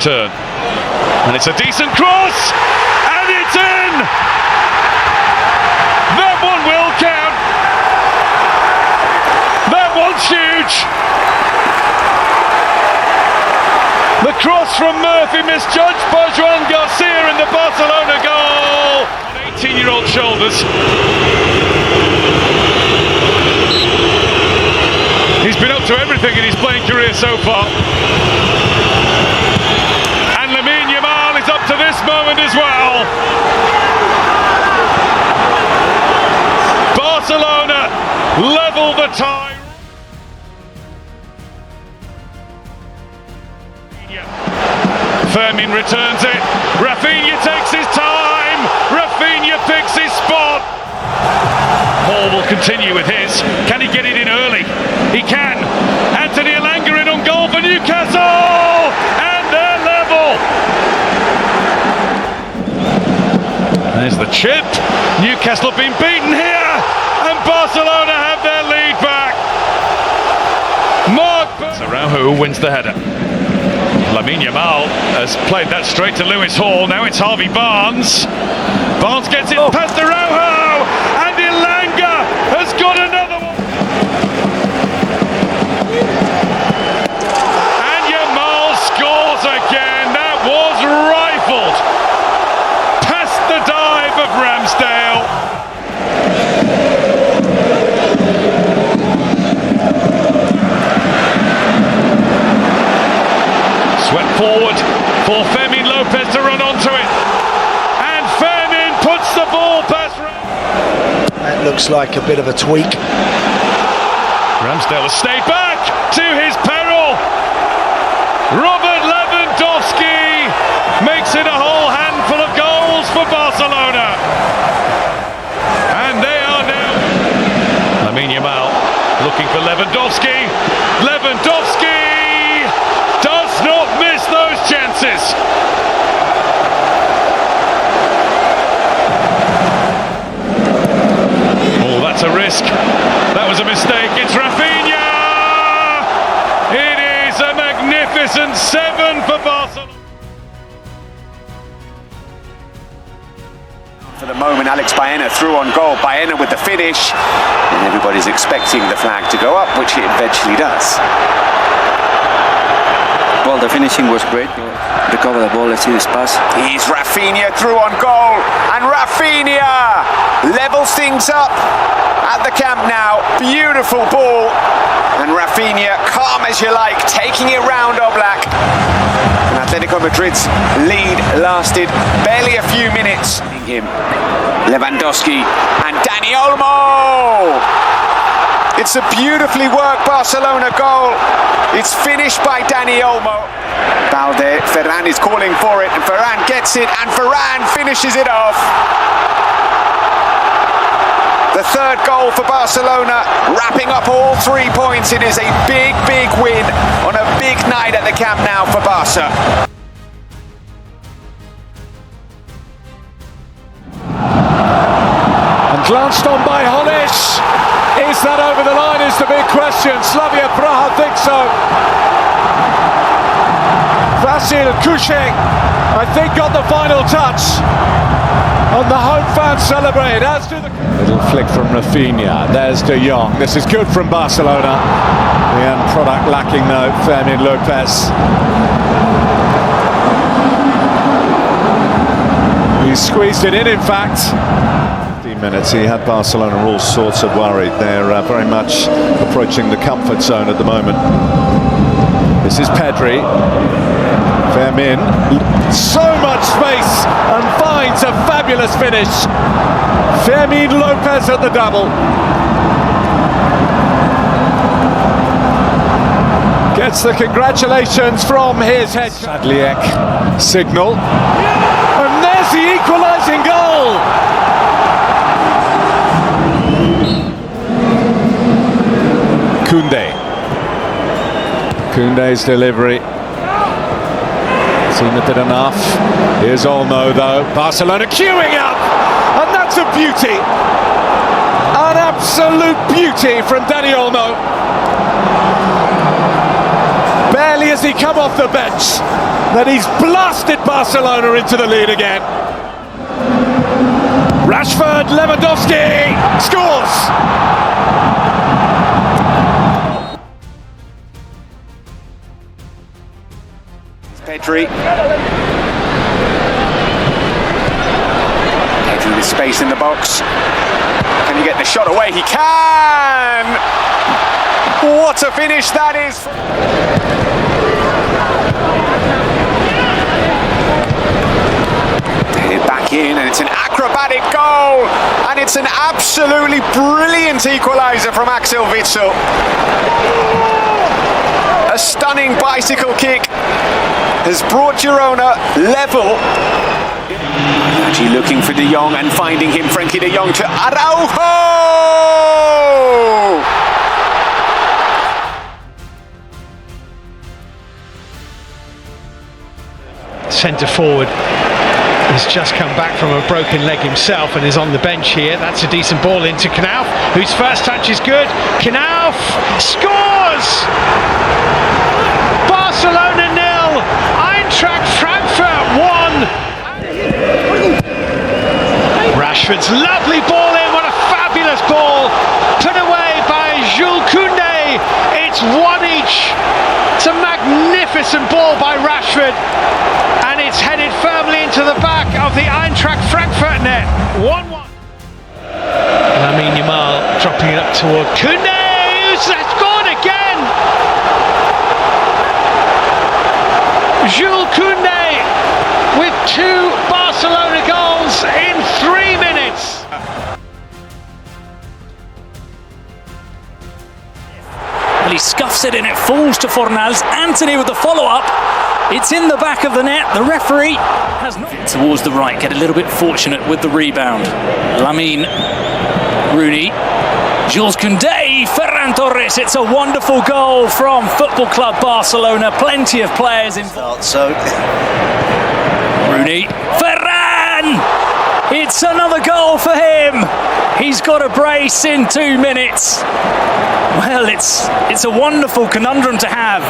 return. And it's a decent cross, and it's in! That one will count. That one's huge. The cross from Murphy misjudged by Joan Garcia in the Barcelona goal. On 18-year-old shoulders. He's been up to everything in his playing career so far. And Lamine Yamal is up to this moment as well. Barcelona level the tie. Fermin returns it. Rafinha takes his time. Rafinha picks his spot. Paul will continue with his. Can he get it in early? He can. Anthony Elanga in on goal for Newcastle. And they're level. There's the chip. Newcastle have been beaten here. And Barcelona have their lead back. Araujo wins the header. Lamine Yamal has played that straight to Lewis Hall. Now it's Harvey Barnes. Barnes gets it past Araujo, and Elanga has got another one. And Yamal scores again. That was rifled past the dive of Ramsdale. Swept forward for Fermin Lopez to run onto it. And Fermin puts the ball past. That looks like a bit of a tweak. Ramsdale has stayed back to his peril. Robert Lewandowski makes it a whole handful of goals for Barcelona. And they are now. Lamine Yamal looking for Lewandowski. Lewandowski does not miss those chances. Oh, that's a risk. That was a mistake. It's Rafinha. It is a magnificent 7 for Barcelona. For the moment, Alex Baena through on goal. Baena with the finish. And everybody's expecting the flag to go up, which it eventually does. Well, the finishing was great. Recover the ball, let's see this pass. Here's Rafinha through on goal, and Rafinha levels things up at the Camp Nou. Beautiful ball, and Rafinha, calm as you like, taking it round Oblak. And Atletico Madrid's lead lasted barely a few minutes. Lewandowski and Dani Olmo. It's a beautifully worked Barcelona goal. It's finished by Dani Olmo. Balde, Ferran is calling for it, and Ferran gets it, and Ferran finishes it off. The third goal for Barcelona, wrapping up all 3 points. It is a big, big win on a big night at the Camp Nou for Barca. And glanced on by Hollis. Is that over the line is the big question. Slavia Praha think so. Vasil Kushing, I think, got the final touch. And the home fans celebrate, as do the... Little flick from Rafinha. There's De Jong. This is good from Barcelona. The end product lacking though, Fermin Lopez. He squeezed it in fact. Minutes. He had Barcelona all sorts of worried. They're very much approaching the comfort zone at the moment. This is Pedri. Fermin, so much space, and finds a fabulous finish. Fermin Lopez at the double. Gets the congratulations from his head. Sadliek signal. And there's the equalising goal. Koundé's delivery. Seen a bit enough. Here's Olmo though. Barcelona queuing up, and that's a beauty. An absolute beauty from Dani Olmo. Barely has he come off the bench that he's blasted Barcelona into the lead again. Rashford, Lewandowski scores! Pedri with space in the box. Can he get the shot away? He can! What a finish that is! Headed back in, and it's an acrobatic goal, and it's an absolutely brilliant equaliser from Axel Witsel. A stunning bicycle kick has brought Girona level. Actually looking for De Jong and finding him. Frenkie De Jong to Araujo! Centre forward has just come back from a broken leg himself and is on the bench here. That's a decent ball into Knauf, whose first touch is good. Knauf scores! Barcelona 0, Eintracht Frankfurt 1. Rashford's lovely ball in, what a fabulous ball, put away by Jules Koundé. It's 1 each. It's a magnificent ball by Rashford, and it's headed firmly into the back of the Eintracht Frankfurt net. 1-1. Lamine Yamal dropping it up toward Koundé, who's scored again. Jules Koundé with 2 Barcelona goals in 3 minutes. Well, he scuffs it and it falls to Fornals. Anthony with the follow-up. It's in the back of the net. The referee has not... Towards the right, get a little bit fortunate with the rebound. Lamine, Rooney, Jules Koundé, Ferran Torres. It's a wonderful goal from Football Club Barcelona. Plenty of players involved. Rooney, Ferran! It's another goal for him. He's got a brace in 2 minutes. Well, it's a wonderful conundrum to have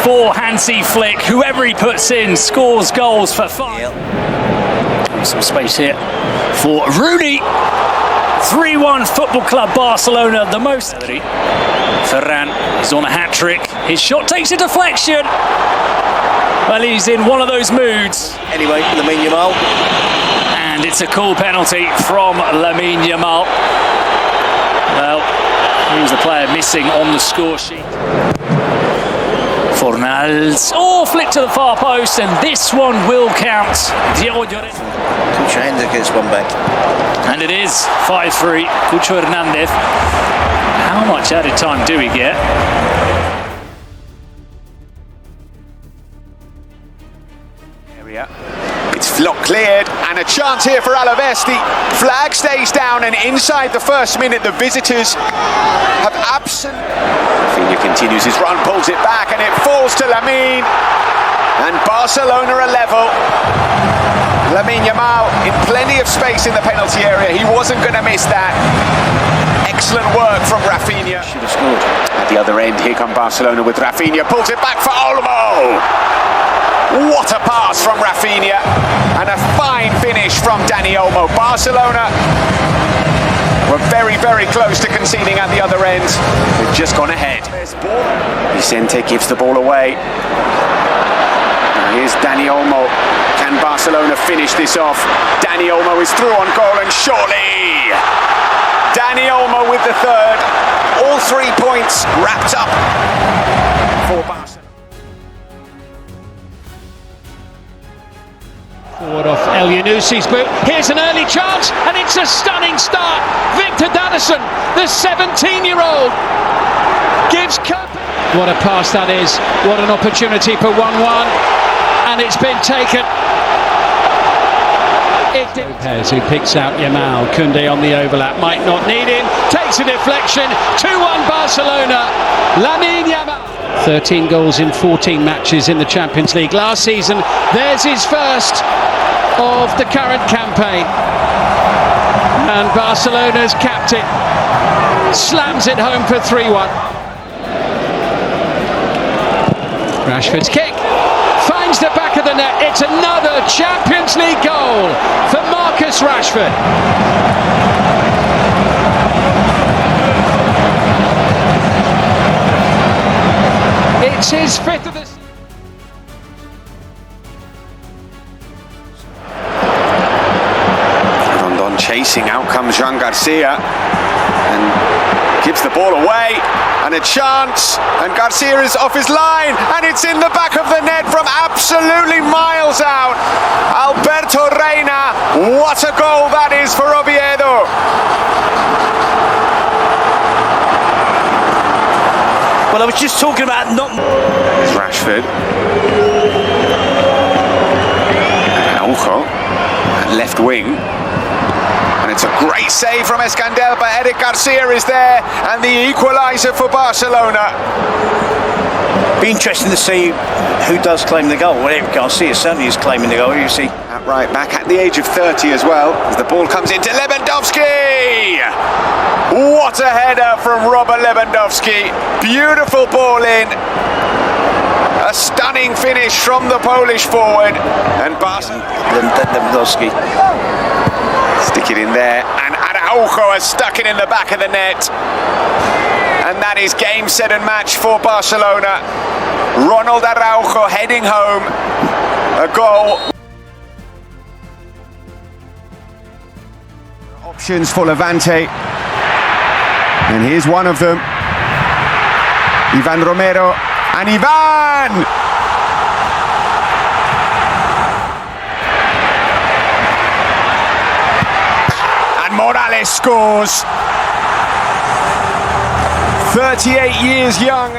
for Hansi Flick. Whoever he puts in scores goals for fun. Some space here for Rooney. 3-1 Football Club Barcelona, the most. Ferran is on a hat-trick. His shot takes a deflection. Well, he's in one of those moods. Anyway, Lamine Yamal. And it's a cool penalty from Lamine Yamal. Well, he was the player missing on the score sheet. Fornals. Oh, flick to the far post, and this one will count. Cucho gets one back. And it is 5-3. Cucho Hernandez. How much added time do we get? It's flock cleared, and a chance here for Alaves. The flag stays down, and inside the first minute, the visitors have absent. Rafinha continues his run, pulls it back, and it falls to Lamine. And Barcelona are level. Lamine Yamal in plenty of space in the penalty area. He wasn't going to miss that. Excellent work from Rafinha. Should have scored. At the other end, here come Barcelona with Rafinha. Pulls it back for Olmo. What a pass from Rafinha, and a fine finish from Dani Olmo. Barcelona were very, very close to conceding at the other end. They've just gone ahead. Vicente gives the ball away. Now here's Dani Olmo. Can Barcelona finish this off? Dani Olmo is through on goal, and surely Dani Olmo with the third. All 3 points wrapped up for Barcelona. Forward off El Yunusi's boot. Here's an early chance, and it's a stunning start. Victor Dannison, the 17-year-old, gives What a pass that is. What an opportunity for 1-1. And it's been taken. Lopez, who picks out Yamal. Koundé on the overlap, might not need him. Takes a deflection. 2-1 Barcelona. Lamine Yamal. 13 goals in 14 matches in the Champions League last season. There's his first of the current campaign. And Barcelona's captain slams it home for 3-1. Rashford's kick finds the back of the net. It's another Champions League goal for Marcus Rashford. It's his fifth of the season. Rondon chasing, out comes Jean Garcia and gives the ball away, and a chance, and Garcia is off his line, and it's in the back of the net from absolutely miles out. Alberto Reina, what a goal that is for Oviedo. Well, I was just talking about not... It's Rashford. Araujo at left wing. And it's a great save from Escandel, but Eric Garcia is there, and the equaliser for Barcelona. Be interesting to see who does claim the goal. Well, Eric Garcia certainly is claiming the goal, you see. At right back at the age of 30 as well, as the ball comes into Lewandowski. What a header from Robert Lewandowski. Beautiful ball in. A stunning finish from the Polish forward. And Lewandowski. Stick it in there, and Araujo has stuck it in the back of the net. And that is game, set and match for Barcelona. Ronald Araujo heading home. A goal. Options for Levante. And here's one of them. Ivan Romero, and Ivan! And Morales scores. 38 years young.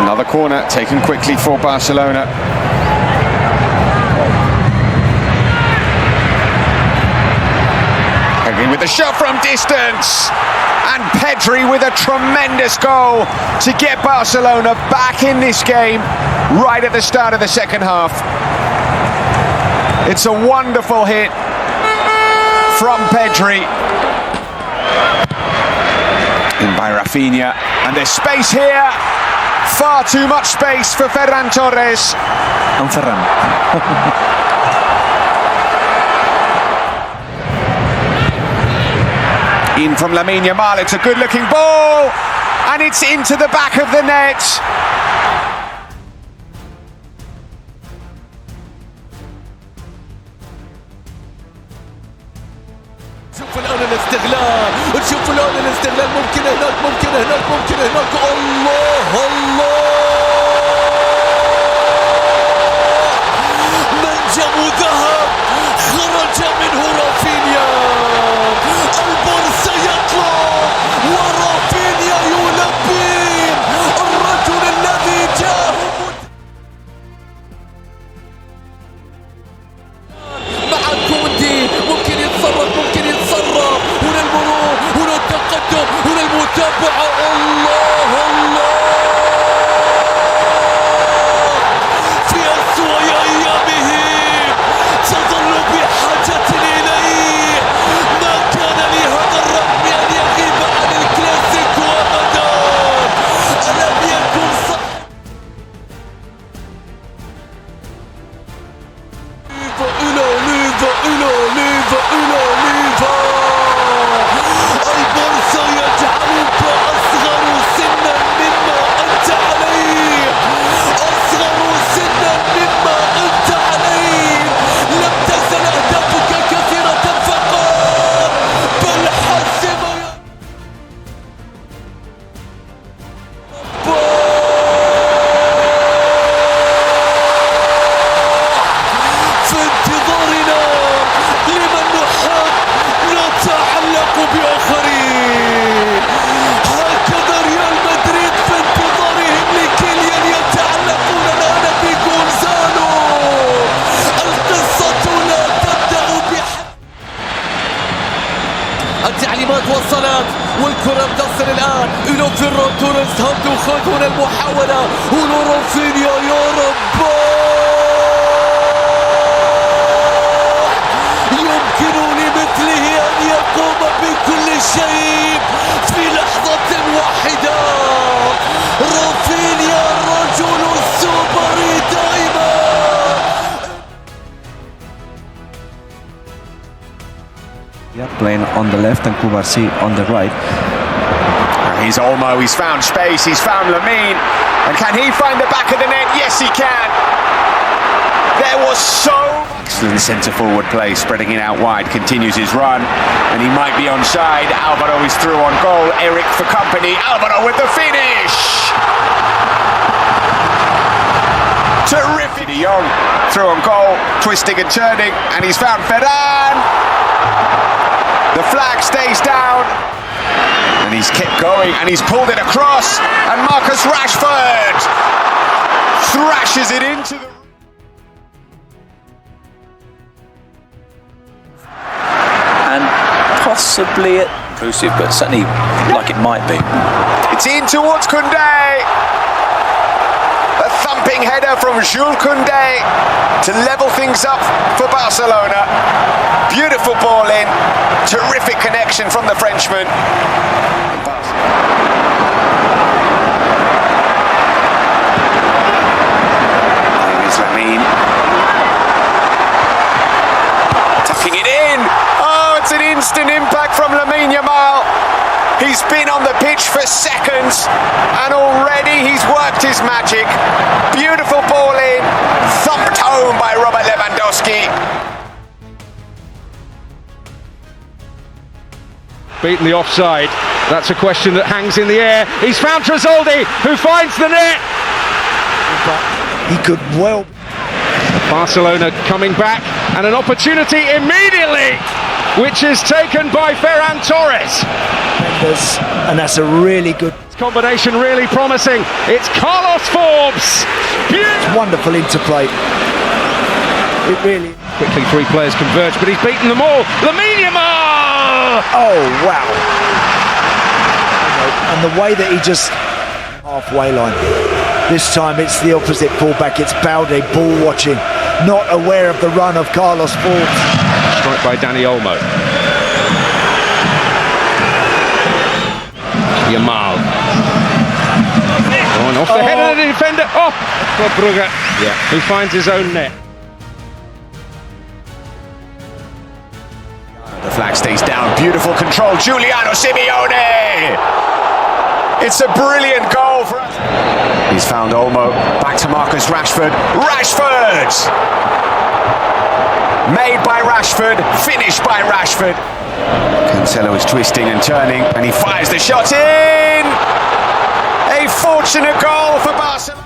Another corner taken quickly for Barcelona. Pedri with a shot from distance. And Pedri with a tremendous goal to get Barcelona back in this game right at the start of the second half. It's a wonderful hit from Pedri. In by Rafinha, and there's space here. Far too much space for Ferran Torres. And Ferran. In from Lamine Yamal, it's a good-looking ball, and it's into the back of the net. شوف الآن الاستغلال، نشوف الآن الاستغلال، ممكن هناك، ممكن هناك، ممكن هناك. الله الله، منجم ذهب، خرج منه رافينيا. البارسا يطلع ورافينيا يلبي الرجل الذي جاء مع كوندي. ممكن يتصرف، ممكن يتصرف. هنا المرور، هنا التقدم، هنا المتابعة. الله الله، في أسوأ أيامه تظل بحاجة إليه. ما كان لهذا الرقم أن يغيب عن الكلاسيكو أبدا. ألم يكن صح. البارسا يجعلك أصغر سنا مما أنت عليه. أصغر سنا مما أنت عليه. لم تزل أهدافك كثيرة فقط، بل حاسمة. في انتظارنا لمن نحب نتعلق بآخرين. هكذا ريال مدريد في انتظارهم لكيليان يتعلقون الآن بجونزالو. القصة لا تبدأ التعليمات وصلت، والكرة تصل الآن إلى فيران توريس. خذ هنا المحاولة، هنا رافينيا. يا رب، يمكن لمثله أن يقوم بكل شيء في لحظة واحدة. رافينيا الرجل Yeah, playing on the left and Kubarsi on the right. He's Olmo, he's found space, he's found Lamine. And can he find the back of the net? Yes, he can. There was so excellent centre-forward play, spreading it out wide, continues his run, and he might be onside. Alvaro is through on goal, Eric for company, Alvaro with the finish! Terrific! De Jong through on goal, twisting and turning, and he's found Ferran! The flag stays down, and he's kept going, and he's pulled it across, and Marcus Rashford thrashes it into the... And possibly intrusive, but certainly like it might be. It's in towards Koundé. A thumping header from Jules Koundé to level things up for Barcelona. Beautiful ball in. Terrific connection from the Frenchman. Here is Lamine. Tucking it in. Oh, it's an instant impact from Lamine Yamal. He's been on the pitch for seconds and already he's worked his magic. Beautiful ball in, thumped home by Robert Lewandowski. Beaten the offside. That's a question that hangs in the air. He's found Tresoldi, who finds the net. But he could well... Barcelona coming back, and an opportunity immediately, which is taken by Ferran Torres. And that's a really good... Combination really promising. It's Carlos Forbes. Wonderful interplay. It really... Quickly three players converge, but he's beaten them all. Lamine Yamal! Oh, wow. And the way that he just... halfway line. This time it's the opposite fullback. It's Balde ball watching, not aware of the run of Carlos Forbes. Strike by Dani Olmo. Yamal. Going off the head of the defender. Oh, Brugge. Yeah. Who finds his own net. The flag stays down. Beautiful control. Giuliano Simeone. It's a brilliant goal for us. He's found Olmo. Back to Marcus Rashford. Rashford! Made by Rashford. Finished by Rashford. Cancelo is twisting and turning, and he fires the shot in! A fortunate goal for Barcelona.